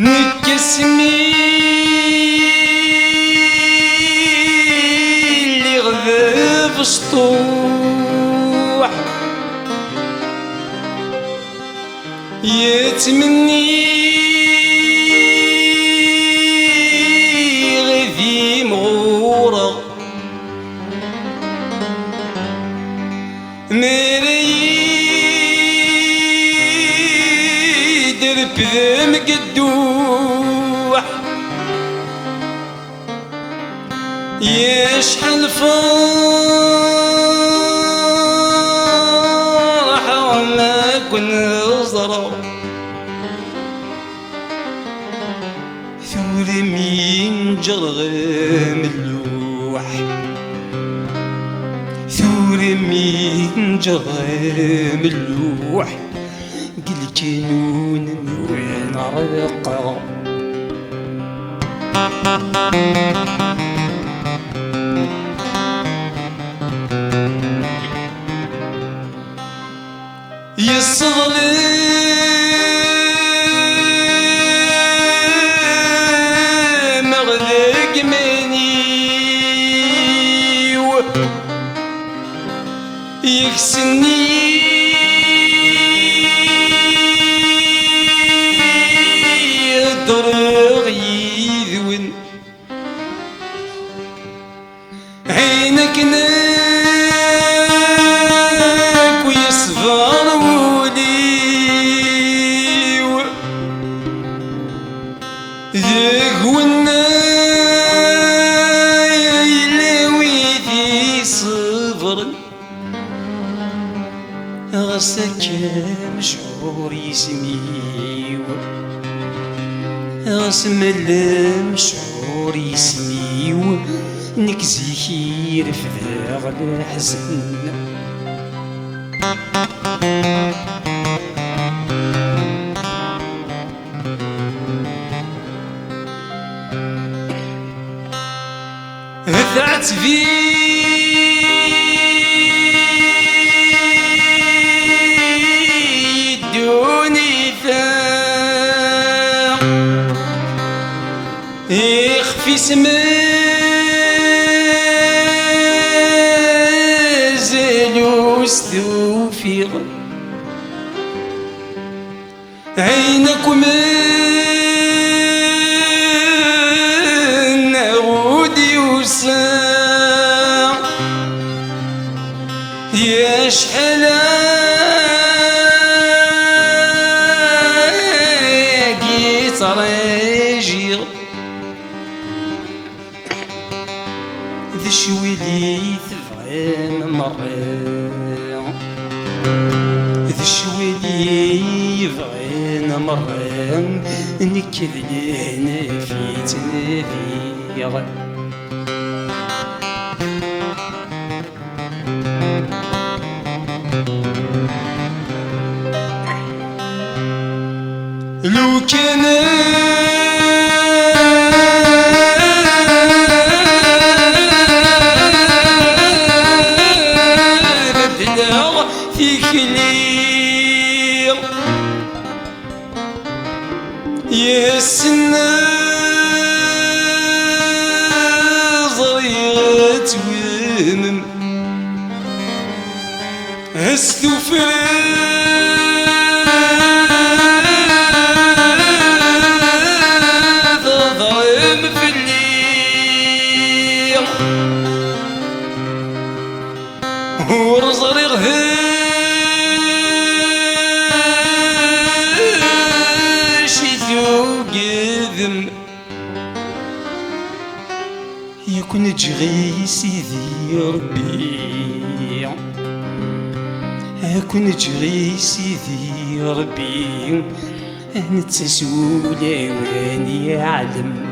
نكسمي اللي غذاب سطوح يتمني غذي مغورة مريد ربذ مقدوح يشحن فرحة وما كن زرع ثوري من جرغم اللوح ثوري من جرغم اللوح قل كنون وين رقا يصلي مغلق مني يكسني الدرغ يذون عينك ناك ويصفر وليو ذاك والناي يلاوي في صبر غسك مشعور يسميو غسم المشعور يسميو نكزي خير في ذاغ الحزن هثعت في دوني ثاق يخفي سمازل واستوفيغ عينك من عودي وساع يا شحال رجيغ ذا شويلي تفهم مرة ذا شويلي يفغين مرة نكذ لهنا في تنذيغ لو كان بدنا فيك ليل يا سنة صغيرة ومم استفرد ورزريغ هاشي ثوقذم يكون جغي سيدي ربي يكون جغي سيدي ربي نتسولي واني يعلم